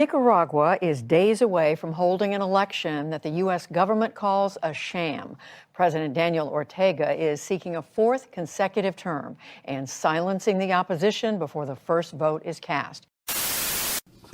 Nicaragua is days away from holding an election that the U.S. government calls a sham. President Daniel Ortega is seeking a fourth consecutive term and silencing the opposition before the first vote is cast.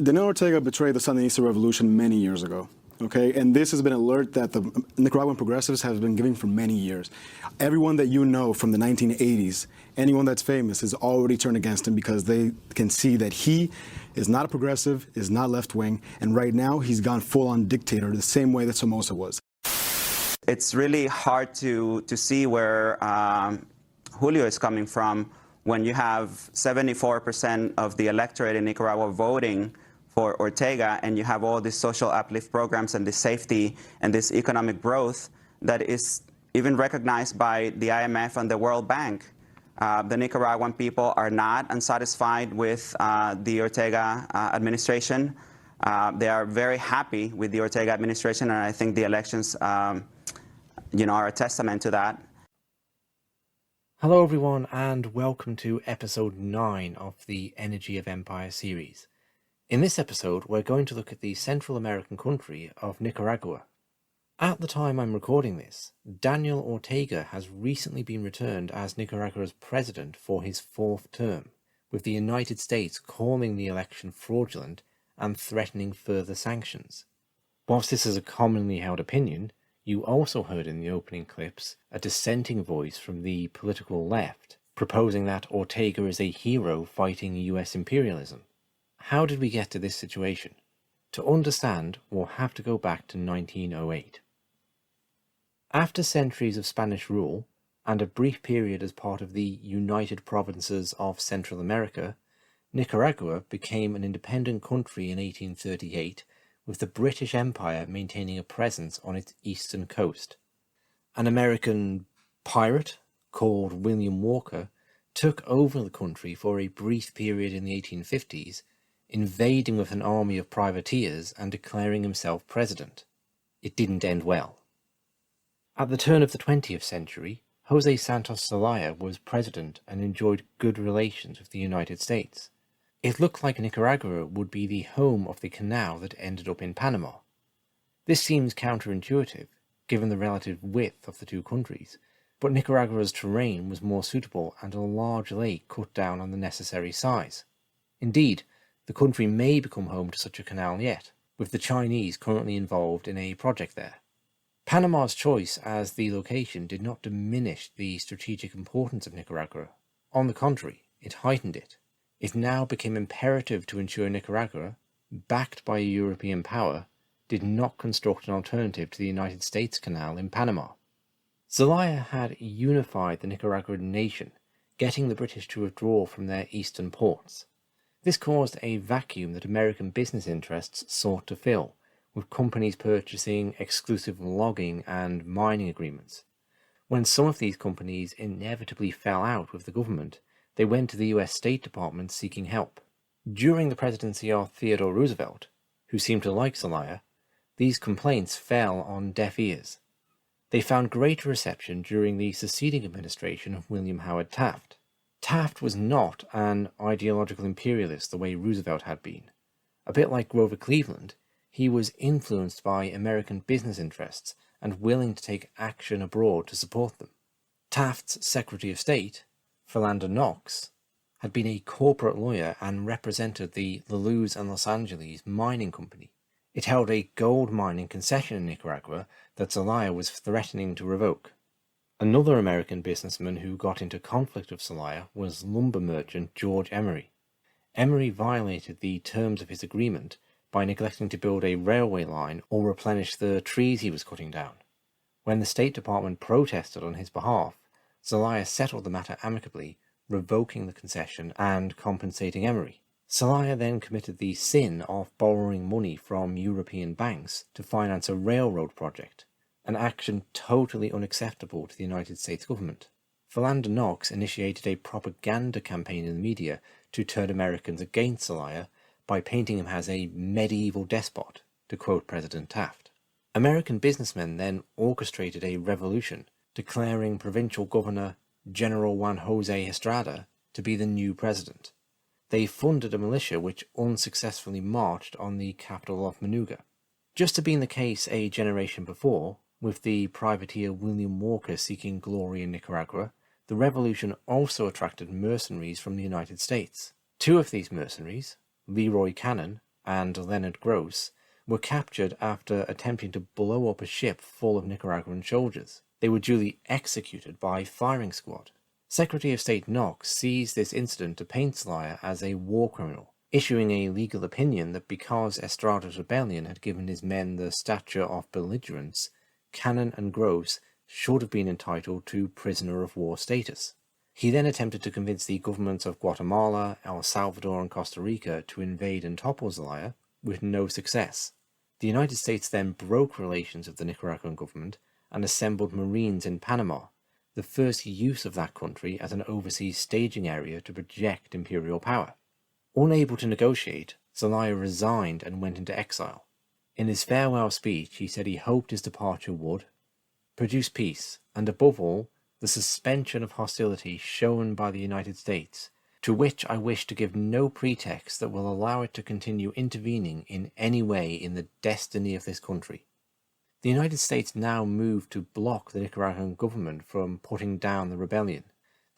Daniel Ortega betrayed the Sandinista revolution many years ago. Okay, and this has been an alert that the Nicaraguan progressives have been giving for many years. Everyone that you know from the 1980s, anyone that's famous, has already turned against him because they can see that he is not a progressive, is not left-wing, and right now he's gone full-on dictator the same way that Somoza was. It's really hard to see where Julio is coming from when you have 74% of the electorate in Nicaragua voting for Ortega, and you have all these social uplift programs and this safety and this economic growth that is even recognized by the IMF and the World Bank. The Nicaraguan people are not unsatisfied with the Ortega administration. They are very happy with the Ortega administration, and I think the elections, are a testament to that. Hello everyone, and welcome to episode 9 of the Energy of Empire series. In this episode, we're going to look at the Central American country of Nicaragua. At the time I'm recording this, Daniel Ortega has recently been returned as Nicaragua's president for his 4th term, with the United States calling the election fraudulent and threatening further sanctions. Whilst this is a commonly held opinion, you also heard in the opening clips a dissenting voice from the political left, proposing that Ortega is a hero fighting US imperialism. How did we get to this situation? To understand, we'll have to go back to 1908. After centuries of Spanish rule, and a brief period as part of the United Provinces of Central America, Nicaragua became an independent country in 1838, with the British Empire maintaining a presence on its eastern coast. An American pirate called William Walker took over the country for a brief period in the 1850s, invading with an army of privateers and declaring himself president. It didn't end well. At the turn of the 20th century, Jose Santos Zelaya was president and enjoyed good relations with the United States. It looked like Nicaragua would be the home of the canal that ended up in Panama. This seems counterintuitive, given the relative width of the two countries, but Nicaragua's terrain was more suitable and a large lake cut down on the necessary size. Indeed, the country may become home to such a canal yet, with the Chinese currently involved in a project there. Panama's choice as the location did not diminish the strategic importance of Nicaragua. On the contrary, it heightened it. It now became imperative to ensure Nicaragua, backed by a European power, did not construct an alternative to the United States Canal in Panama. Zelaya had unified the Nicaraguan nation, getting the British to withdraw from their eastern ports. This caused a vacuum that American business interests sought to fill, with companies purchasing exclusive logging and mining agreements. When some of these companies inevitably fell out with the government, they went to the US State Department seeking help. During the presidency of Theodore Roosevelt, who seemed to like Zelaya, these complaints fell on deaf ears. They found greater reception during the succeeding administration of William Howard Taft. Taft was not an ideological imperialist the way Roosevelt had been. A bit like Grover Cleveland, he was influenced by American business interests and willing to take action abroad to support them. Taft's Secretary of State, Philander Knox, had been a corporate lawyer and represented the La Luz and Los Angeles mining company. It held a gold mining concession in Nicaragua that Zelaya was threatening to revoke. Another American businessman who got into conflict with Zelaya was lumber merchant George Emery. Emery violated the terms of his agreement by neglecting to build a railway line or replenish the trees he was cutting down. When the State Department protested on his behalf, Zelaya settled the matter amicably, revoking the concession and compensating Emery. Zelaya then committed the sin of borrowing money from European banks to finance a railroad project, an action totally unacceptable to the United States government. Philander Knox initiated a propaganda campaign in the media to turn Americans against Zelaya by painting him as a medieval despot, to quote President Taft. American businessmen then orchestrated a revolution, declaring Provincial Governor General Juan Jose Estrada to be the new president. they funded a militia which unsuccessfully marched on the capital of Managua. Just had been the case a generation before, with the privateer William Walker seeking glory in Nicaragua, the revolution also attracted mercenaries from the United States. Two of these mercenaries, Leroy Cannon and Leonard Gross, were captured after attempting to blow up a ship full of Nicaraguan soldiers. They were duly executed by firing squad. Secretary of State Knox seized this incident to paint Zelaya as a war criminal, issuing a legal opinion that because Estrada's rebellion had given his men the stature of belligerents, Cannon and Gross should have been entitled to prisoner of war status. He then attempted to convince the governments of Guatemala, El Salvador and Costa Rica to invade and topple Zelaya, with no success. The United States then broke relations with the Nicaraguan government and assembled Marines in Panama, the first use of that country as an overseas staging area to project imperial power. Unable to negotiate, Zelaya resigned and went into exile. In his farewell speech, he said he hoped his departure would produce peace, and above all, the suspension of hostility shown by the United States, to which I wish to give no pretext that will allow it to continue intervening in any way in the destiny of this country. The United States now moved to block the Nicaraguan government from putting down the rebellion.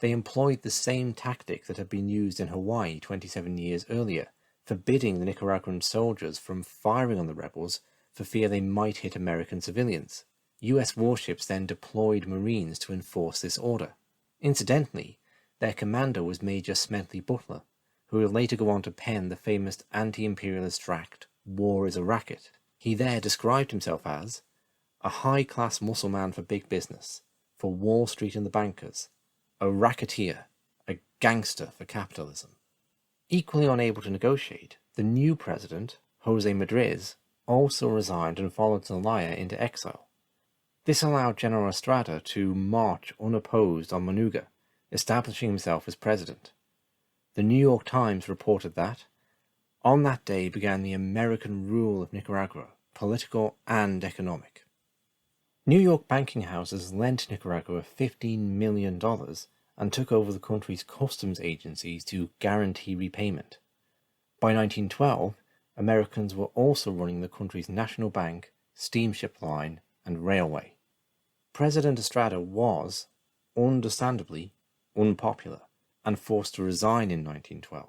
They employed the same tactic that had been used in Hawaii 27 years earlier, forbidding the Nicaraguan soldiers from firing on the rebels for fear they might hit American civilians. US warships then deployed Marines to enforce this order. Incidentally, their commander was Major Smedley Butler, who would later go on to pen the famous anti-imperialist tract, War is a Racket. He there described himself as a high-class muscle man for big business, for Wall Street and the bankers, a racketeer, a gangster for capitalism. Equally unable to negotiate, the new president, Jose Madriz, also resigned and followed Zelaya into exile. This allowed General Estrada to march unopposed on Managua, establishing himself as president. The New York Times reported that, on that day began the American rule of Nicaragua, political and economic. New York banking houses lent Nicaragua $15 million and took over the country's customs agencies to guarantee repayment. By 1912, Americans were also running the country's national bank, steamship line, and railway. President Estrada was, understandably, unpopular and forced to resign in 1912.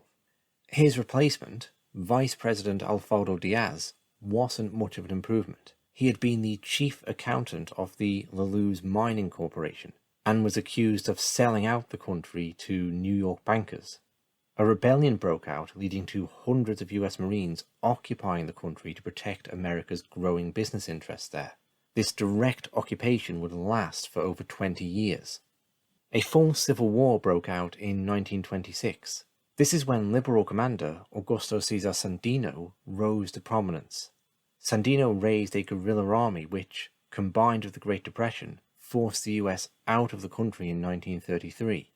His replacement, Vice President Alfredo Diaz, wasn't much of an improvement. He had been the chief accountant of the La Luz Mining Corporation and was accused of selling out the country to New York bankers. A rebellion broke out, leading to hundreds of US Marines occupying the country to protect America's growing business interests there. This direct occupation would last for over 20 years. A full civil war broke out in 1926. This is when Liberal commander Augusto Cesar Sandino rose to prominence. Sandino raised a guerrilla army which, combined with the Great Depression, forced the US out of the country in 1933.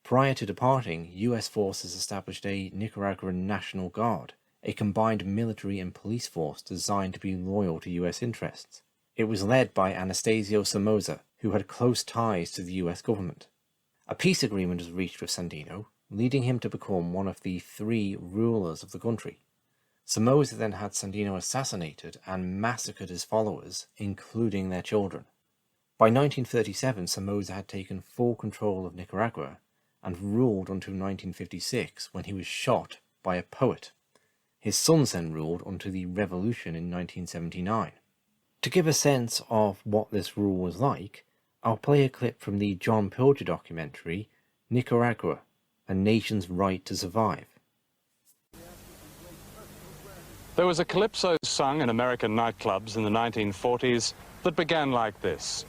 Prior to departing, US forces established a Nicaraguan National Guard, a combined military and police force designed to be loyal to US interests. It was led by Anastasio Somoza, who had close ties to the US government. A peace agreement was reached with Sandino, leading him to become one of the 3 rulers of the country. Somoza then had Sandino assassinated and massacred his followers, including their children. By 1937, Somoza had taken full control of Nicaragua and ruled until 1956, when he was shot by a poet. His sons then ruled until the revolution in 1979. To give a sense of what this rule was like, I'll play a clip from the John Pilger documentary, Nicaragua, A Nation's Right to Survive. There was a calypso sung in American nightclubs in the 1940s that began like this.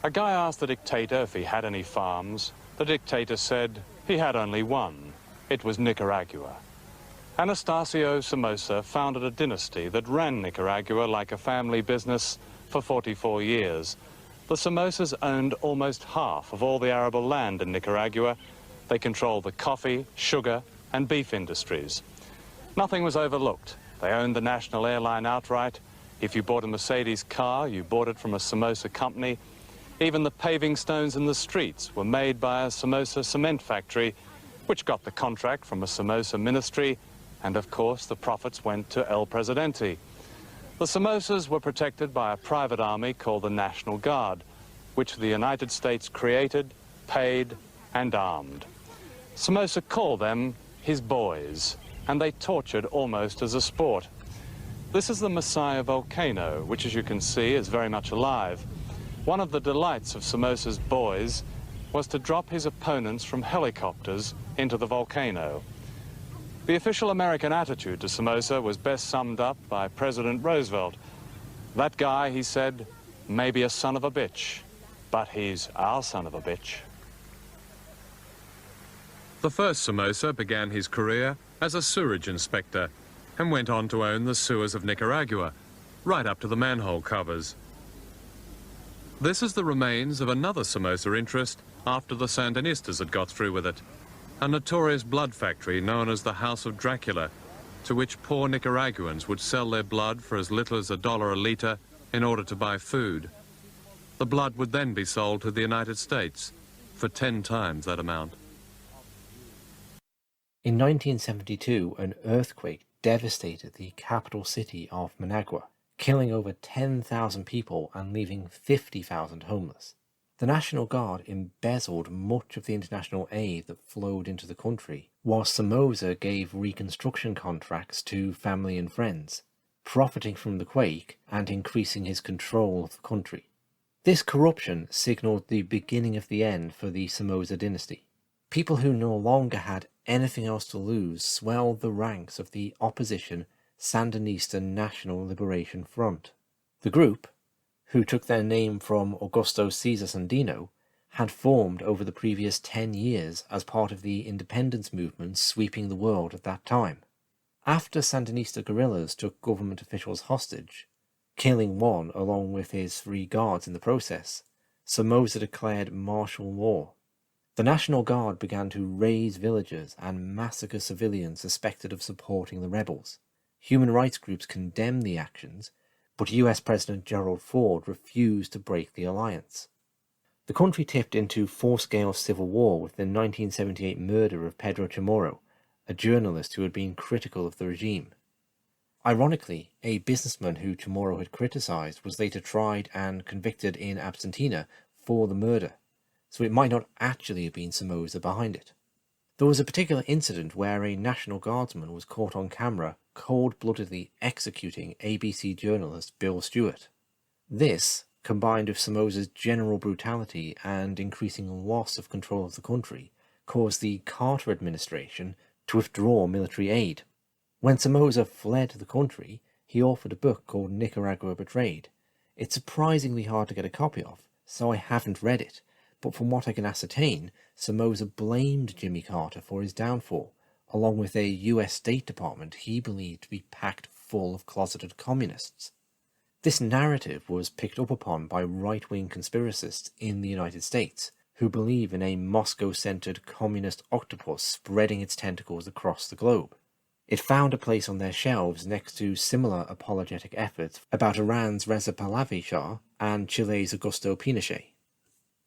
A guy asked the dictator if he had any farms. The dictator said he had only one. It was Nicaragua. Anastasio Somoza founded a dynasty that ran Nicaragua like a family business for 44 years. The Somozas owned almost half of all the arable land in Nicaragua. They controlled the coffee, sugar, and beef industries. Nothing was overlooked. They owned the national airline outright. If you bought a Mercedes car, you bought it from a Somoza company. Even the paving stones in the streets were made by a Somoza cement factory. which got the contract from a Somoza ministry, and of course the profits went to El Presidente. The Somozas were protected by a private army called the National Guard, which the United States created, paid, and armed. Somoza called them his boys, and they tortured almost as a sport. This is the Mejía volcano, which, as you can see, is very much alive. One of the delights of Somoza's boys was to drop his opponents from helicopters into the volcano. The official American attitude to Somoza was best summed up by President Roosevelt. That guy, he said, may be a son of a bitch, but he's our son of a bitch. The first Somoza began his career as a sewerage inspector and went on to own the sewers of Nicaragua, right up to the manhole covers. This is the remains of another Somoza interest after the Sandinistas had got through with it, a notorious blood factory known as the House of Dracula, to which poor Nicaraguans would sell their blood for as little as $1 a litre in order to buy food. The blood would then be sold to the United States for 10 times that amount. In 1972, an earthquake devastated the capital city of Managua, killing over 10,000 people and leaving 50,000 homeless. The National Guard embezzled much of the international aid that flowed into the country, while Somoza gave reconstruction contracts to family and friends, profiting from the quake and increasing his control of the country. This corruption signalled the beginning of the end for the Somoza dynasty. People who no longer had anything else to lose swelled the ranks of the opposition Sandinista National Liberation Front. The group, who took their name from Augusto Cesar Sandino, had formed over the previous 10 years as part of the independence movement sweeping the world at that time. After Sandinista guerrillas took government officials hostage, killing one along with his 3 guards in the process, Somoza declared martial law. The National Guard began to raze villages and massacre civilians suspected of supporting the rebels. Human rights groups condemned the actions, but US President Gerald Ford refused to break the alliance. The country tipped into full-scale civil war with the 1978 murder of Pedro Chamorro, a journalist who had been critical of the regime. Ironically, a businessman who Chamorro had criticized was later tried and convicted in absentia for the murder, so it might not actually have been Somoza behind it. There was a particular incident where a National Guardsman was caught on camera cold-bloodedly executing ABC journalist Bill Stewart. This, combined with Somoza's general brutality and increasing loss of control of the country, caused the Carter administration to withdraw military aid. When Somoza fled the country, he authored a book called Nicaragua Betrayed. It's surprisingly hard to get a copy of, so I haven't read it, but from what I can ascertain, Somoza blamed Jimmy Carter for his downfall, along with a US State Department he believed to be packed full of closeted communists. This narrative was picked up upon by right-wing conspiracists in the United States, who believe in a Moscow-centered communist octopus spreading its tentacles across the globe. It found a place on their shelves next to similar apologetic efforts about Iran's Reza Pahlavi Shah and Chile's Augusto Pinochet.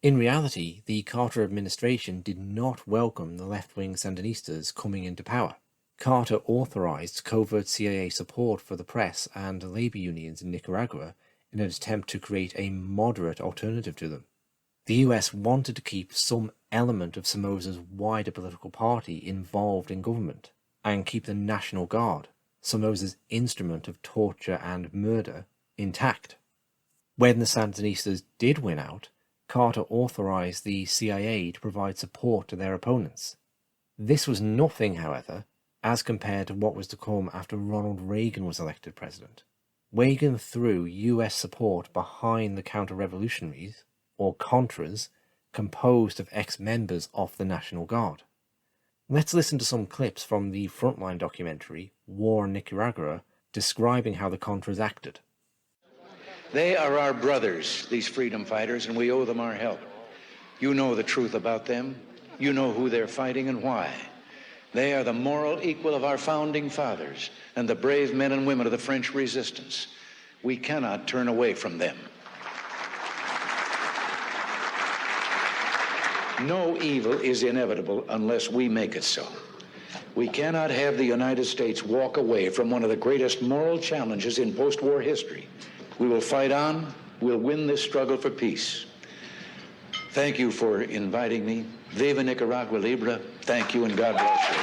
In reality, the Carter administration did not welcome the left-wing Sandinistas coming into power. Carter authorized covert CIA support for the press and labor unions in Nicaragua in an attempt to create a moderate alternative to them. The US wanted to keep some element of Somoza's wider political party involved in government, and keep the National Guard, Somoza's instrument of torture and murder, intact. When the Sandinistas did win out, Carter authorized the CIA to provide support to their opponents. This was nothing, however, as compared to what was to come after Ronald Reagan was elected president. Reagan threw US support behind the counter-revolutionaries, or Contras, composed of ex-members of the National Guard. Let's listen to some clips from the Frontline documentary, War in Nicaragua, describing how the Contras acted. They are our brothers, these freedom fighters, and we owe them our help. You know the truth about them. You know who they're fighting and why. They are the moral equal of our founding fathers and the brave men and women of the French resistance. We cannot turn away from them. No evil is inevitable unless we make it so. We cannot have the United States walk away from one of the greatest moral challenges in post-war history. We will fight on. We'll win this struggle for peace. Thank you for inviting me. Viva Nicaragua Libre. Thank you, and God bless you.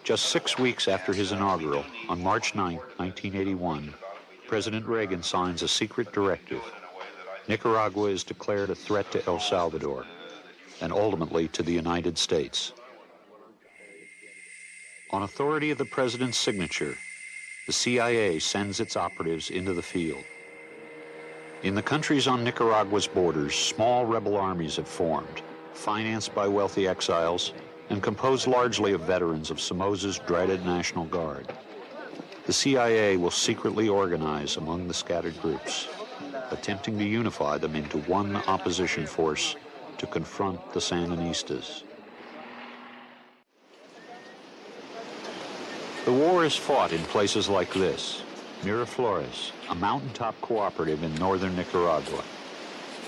Just 6 weeks after his inaugural, on March 9, 1981, President Reagan signs a secret directive. Nicaragua is declared a threat to El Salvador, and ultimately to the United States. On authority of the president's signature, the CIA sends its operatives into the field. In the countries on Nicaragua's borders, small rebel armies have formed, financed by wealthy exiles, and composed largely of veterans of Somoza's dreaded National Guard. The CIA will secretly organize among the scattered groups, attempting to unify them into one opposition force to confront the Sandinistas. The war is fought in places like this: Miraflores, a mountaintop cooperative in northern Nicaragua.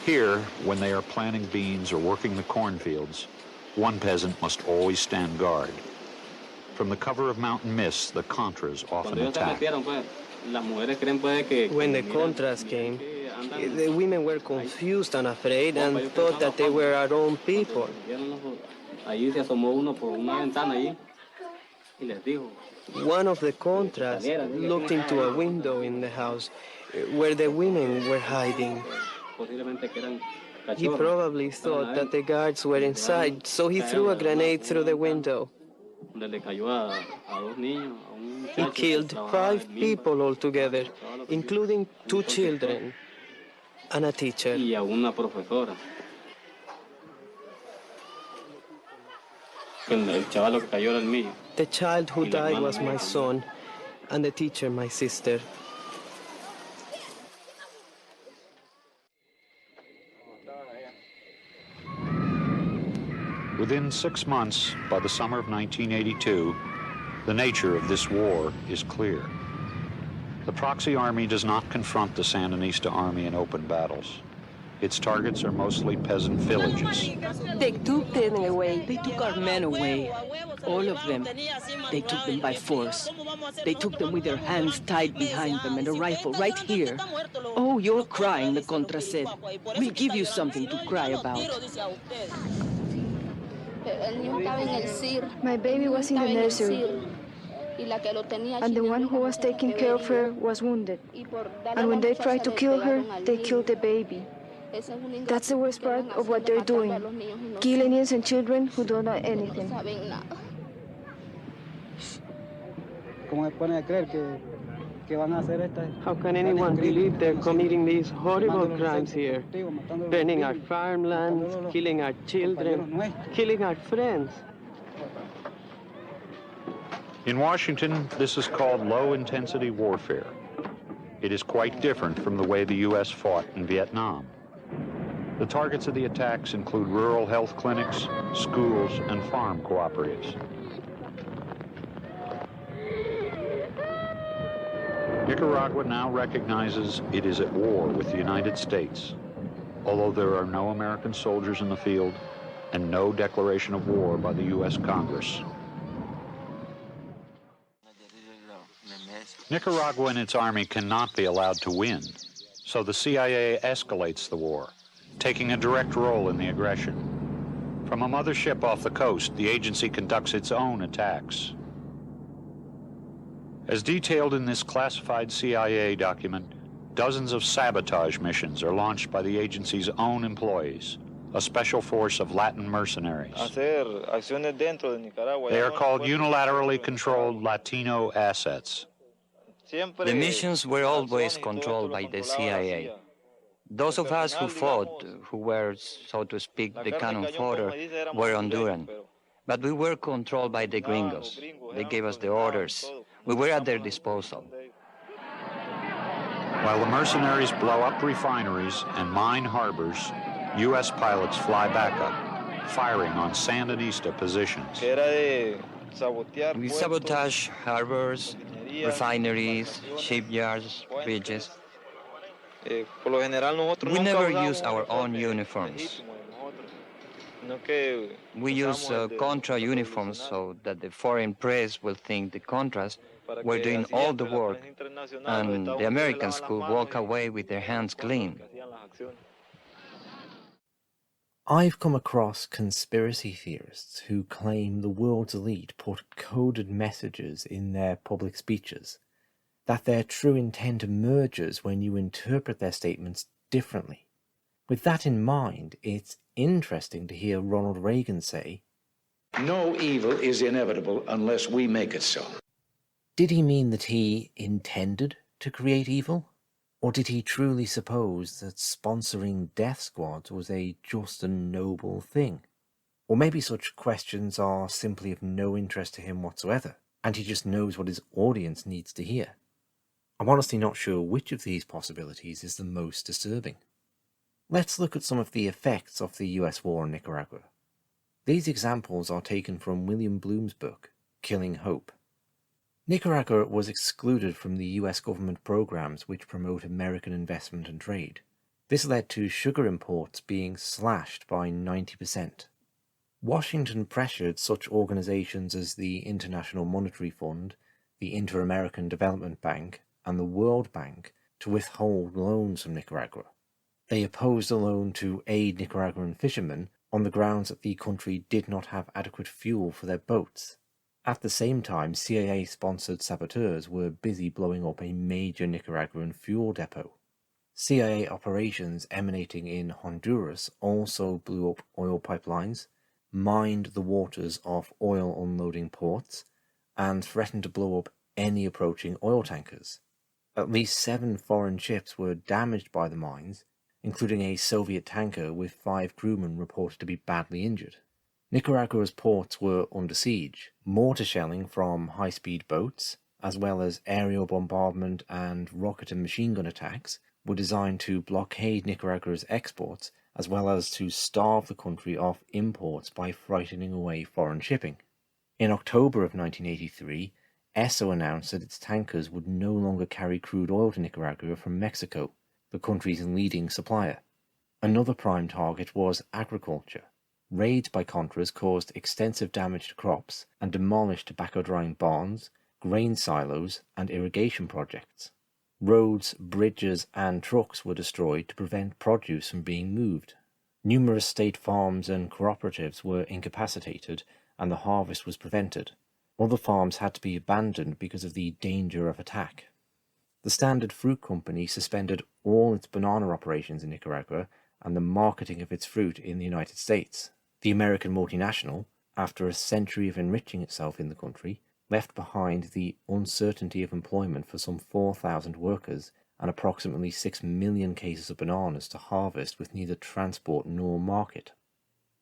Here, when they are planting beans or working the cornfields, one peasant must always stand guard. From the cover of mountain mists, the Contras often attack. When the Contras came, the women were confused and afraid and thought that they were our own people. One of the Contras looked into a window in the house where the women were hiding. He probably thought that the guards were inside, so he threw a grenade through the window. He killed 5 people altogether, including 2 children and a teacher. The child who died was my son, and the teacher my sister. Within 6 months, by the summer of 1982, the nature of this war is clear. The proxy army does not confront the Sandinista army in open battles. Its targets are mostly peasant villages. They took them away. They took our men away. All of them. They took them by force. They took them with their hands tied behind them and a rifle right here. Oh, you're crying, the Contra said. We'll give you something to cry about. My baby was in the nursery, and the one who was taking care of her was wounded. And when they tried to kill her, they killed the baby. That's the worst part of what they're doing, killing innocent children who don't know anything. How can anyone believe they're committing these horrible crimes here? Burning our farmlands, killing our children, killing our friends. In Washington, this is called low-intensity warfare. It is quite different from the way the U.S. fought in Vietnam. The targets of the attacks include rural health clinics, schools, and farm cooperatives. Nicaragua now recognizes it is at war with the United States, although there are no American soldiers in the field and no declaration of war by the U.S. Congress. Nicaragua and its army cannot be allowed to win, so the CIA escalates the war, taking a direct role in the aggression. From a mothership off the coast, the agency conducts its own attacks. As detailed in this classified CIA document, dozens of sabotage missions are launched by the agency's own employees, a special force of Latin mercenaries. They are called unilaterally controlled Latino assets. The missions were always controlled by the CIA. Those of us who fought, who were, so to speak, the cannon fodder, were Honduran. But we were controlled by the gringos. They gave us the orders. We were at their disposal. While the mercenaries blow up refineries and mine harbors, U.S. pilots fly backup, firing on Sandinista positions. We sabotage harbors, refineries, shipyards, bridges. We never use our own uniforms. We use Contra uniforms so that the foreign press will think the Contras were doing all the work, and the Americans could walk away with their hands clean. I've come across conspiracy theorists who claim the world's elite put coded messages in their public speeches, that their true intent emerges when you interpret their statements differently. With that in mind, it's interesting to hear Ronald Reagan say, "No evil is inevitable unless we make it so." Did he mean that he intended to create evil? Or did he truly suppose that sponsoring death squads was a just and noble thing? Or maybe such questions are simply of no interest to him whatsoever, and he just knows what his audience needs to hear. I'm honestly not sure which of these possibilities is the most disturbing. Let's look at some of the effects of the US war on Nicaragua. These examples are taken from William Bloom's book, Killing Hope. Nicaragua was excluded from the US government programs which promote American investment and trade. This led to sugar imports being slashed by 90%. Washington pressured such organizations as the International Monetary Fund, the Inter-American Development Bank, and the World Bank to withhold loans from Nicaragua. They opposed a loan to aid Nicaraguan fishermen on the grounds that the country did not have adequate fuel for their boats. At the same time, CIA-sponsored saboteurs were busy blowing up a major Nicaraguan fuel depot. CIA operations emanating in Honduras also blew up oil pipelines, mined the waters of oil unloading ports, and threatened to blow up any approaching oil tankers. At least 7 foreign ships were damaged by the mines, including a Soviet tanker with 5 crewmen reported to be badly injured. Nicaragua's ports were under siege. Mortar shelling from high-speed boats, as well as aerial bombardment and rocket and machine gun attacks, were designed to blockade Nicaragua's exports, as well as to starve the country of imports by frightening away foreign shipping. In October of 1983, Esso announced that its tankers would no longer carry crude oil to Nicaragua from Mexico, the country's leading supplier. Another prime target was agriculture. Raids by Contras caused extensive damage to crops and demolished tobacco drying barns, grain silos, and irrigation projects. Roads, bridges, and trucks were destroyed to prevent produce from being moved. Numerous state farms and cooperatives were incapacitated, and the harvest was prevented. Other farms had to be abandoned because of the danger of attack. The Standard Fruit Company suspended all its banana operations in Nicaragua and the marketing of its fruit in the United States. The American multinational, after a century of enriching itself in the country, left behind the uncertainty of employment for some 4,000 workers and approximately 6 million cases of bananas to harvest with neither transport nor market.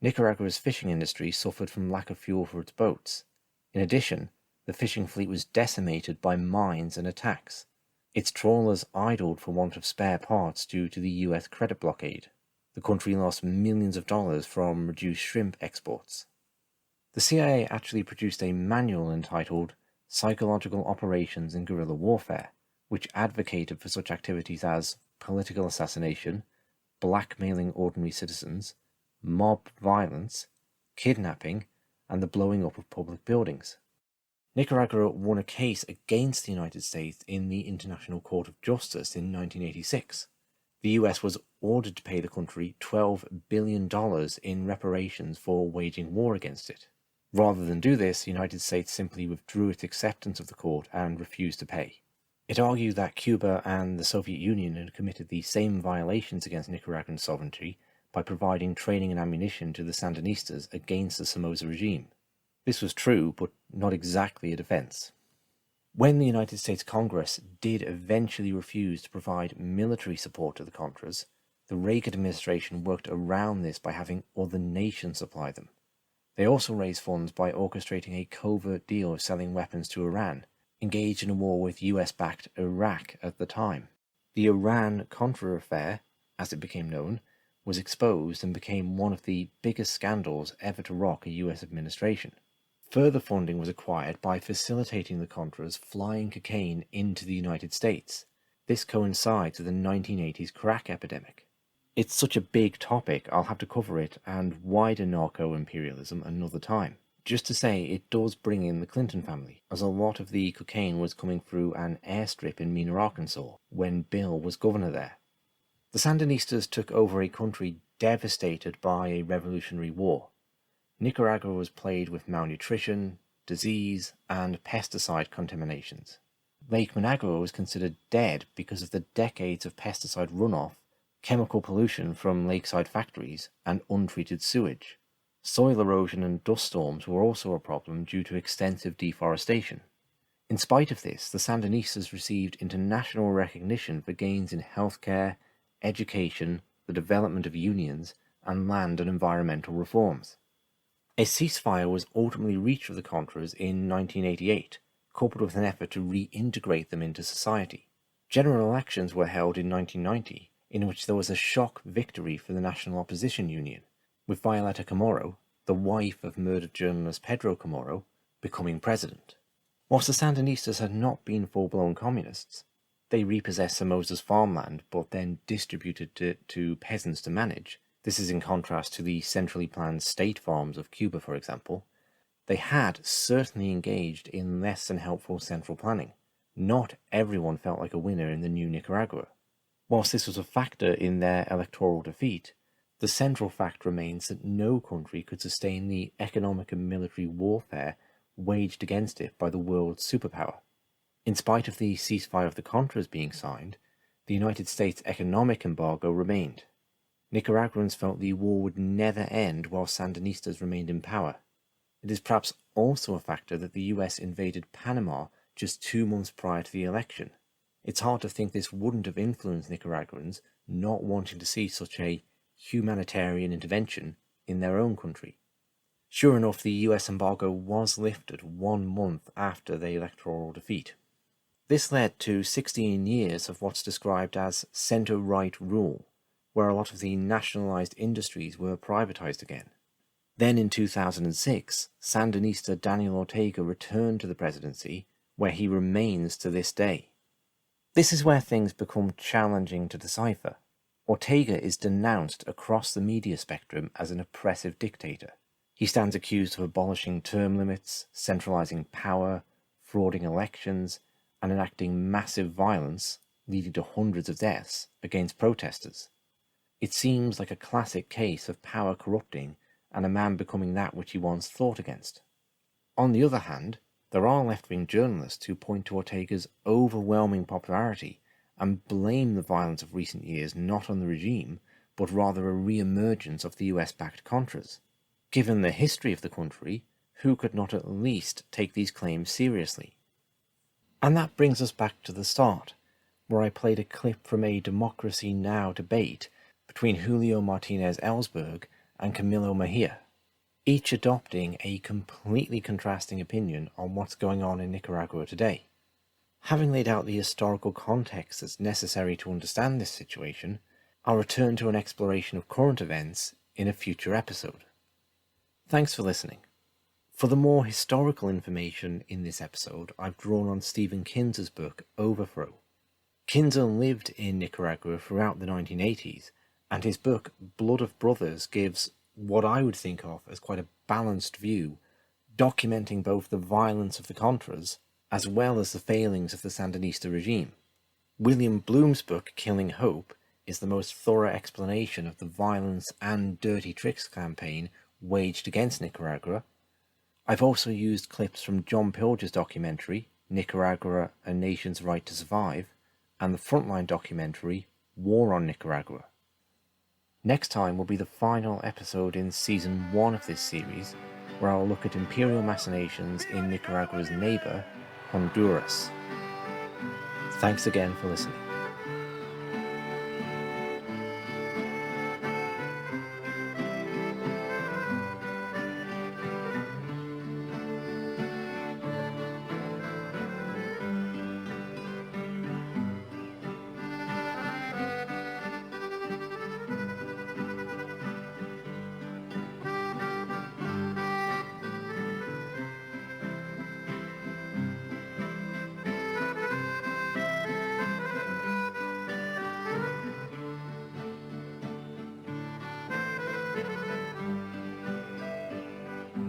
Nicaragua's fishing industry suffered from lack of fuel for its boats. In addition, the fishing fleet was decimated by mines and attacks. Its trawlers idled for want of spare parts due to the US credit blockade. The country lost millions of dollars from reduced shrimp exports. The CIA actually produced a manual entitled Psychological Operations in Guerrilla Warfare, which advocated for such activities as political assassination, blackmailing ordinary citizens, mob violence, kidnapping, and the blowing up of public buildings. Nicaragua won a case against the United States in the International Court of Justice in 1986. The US was ordered to pay the country $12 billion in reparations for waging war against it. Rather than do this, the United States simply withdrew its acceptance of the court and refused to pay. It argued that Cuba and the Soviet Union had committed the same violations against Nicaraguan sovereignty by providing training and ammunition to the Sandinistas against the Somoza regime. This was true, but not exactly a defense. When the United States Congress did eventually refuse to provide military support to the Contras, the Reagan administration worked around this by having other nations supply them. They also raised funds by orchestrating a covert deal of selling weapons to Iran, engaged in a war with US-backed Iraq at the time. The Iran-Contra affair, as it became known, was exposed and became one of the biggest scandals ever to rock a US administration. Further funding was acquired by facilitating the Contras flying cocaine into the United States. This coincides with the 1980s crack epidemic. It's such a big topic, I'll have to cover it and wider narco-imperialism another time. Just to say, it does bring in the Clinton family, as a lot of the cocaine was coming through an airstrip in Mena, Arkansas, when Bill was governor there. The Sandinistas took over a country devastated by a revolutionary war. Nicaragua was plagued with malnutrition, disease, and pesticide contaminations. Lake Managua was considered dead because of the decades of pesticide runoff, chemical pollution from lakeside factories, and untreated sewage. Soil erosion and dust storms were also a problem due to extensive deforestation. In spite of this, the Sandinistas received international recognition for gains in healthcare, education, the development of unions, and land and environmental reforms. A ceasefire was ultimately reached with the Contras in 1988, coupled with an effort to reintegrate them into society. General elections were held in 1990, in which there was a shock victory for the National Opposition Union, with Violeta Chamorro, the wife of murdered journalist Pedro Chamorro, becoming president. Whilst the Sandinistas had not been full-blown communists, they repossessed Somoza's farmland but then distributed it to peasants to manage. This is in contrast to the centrally planned state farms of Cuba, for example. They had certainly engaged in less than helpful central planning. Not everyone felt like a winner in the new Nicaragua. Whilst this was a factor in their electoral defeat, the central fact remains that no country could sustain the economic and military warfare waged against it by the world's superpower. In spite of the ceasefire of the Contras being signed, the United States' economic embargo remained. Nicaraguans felt the war would never end while Sandinistas remained in power. It is perhaps also a factor that the US invaded Panama just 2 months prior to the election. It's hard to think this wouldn't have influenced Nicaraguans not wanting to see such a humanitarian intervention in their own country. Sure enough, the US embargo was lifted 1 month after the electoral defeat. This led to 16 years of what's described as centre-right rule, where a lot of the nationalised industries were privatised again. Then in 2006, Sandinista Daniel Ortega returned to the presidency, where he remains to this day. This is where things become challenging to decipher. Ortega is denounced across the media spectrum as an oppressive dictator. He stands accused of abolishing term limits, centralising power, frauding elections, and enacting massive violence, leading to hundreds of deaths, against protesters. It seems like a classic case of power corrupting and a man becoming that which he once fought against. On the other hand, there are left-wing journalists who point to Ortega's overwhelming popularity and blame the violence of recent years not on the regime, but rather a re-emergence of the US-backed Contras. Given the history of the country, who could not at least take these claims seriously? And that brings us back to the start, where I played a clip from a Democracy Now! Debate between Julio Martinez Ellsberg and Camilo Mejía, each adopting a completely contrasting opinion on what's going on in Nicaragua today. Having laid out the historical context that's necessary to understand this situation, I'll return to an exploration of current events in a future episode. Thanks for listening. For the more historical information in this episode, I've drawn on Stephen Kinzer's book, Overthrow. Kinzer lived in Nicaragua throughout the 1980s, and his book, Blood of Brothers, gives what I would think of as quite a balanced view, documenting both the violence of the Contras as well as the failings of the Sandinista regime. William Bloom's book, Killing Hope, is the most thorough explanation of the violence and dirty tricks campaign waged against Nicaragua. I've also used clips from John Pilger's documentary, Nicaragua, A Nation's Right to Survive, and the Frontline documentary, War on Nicaragua. Next time will be the final episode in Season 1 of this series, where I'll look at imperial machinations in Nicaragua's neighbour, Honduras. Thanks again for listening.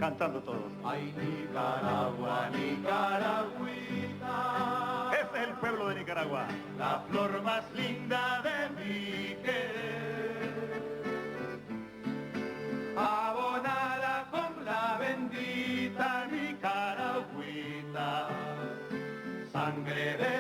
cantando todos. Ay, Nicaragua, Nicaragüita. Ese es el pueblo de Nicaragua, la flor más linda de mi querer. Abonada con la bendita Nicaragüita, sangre de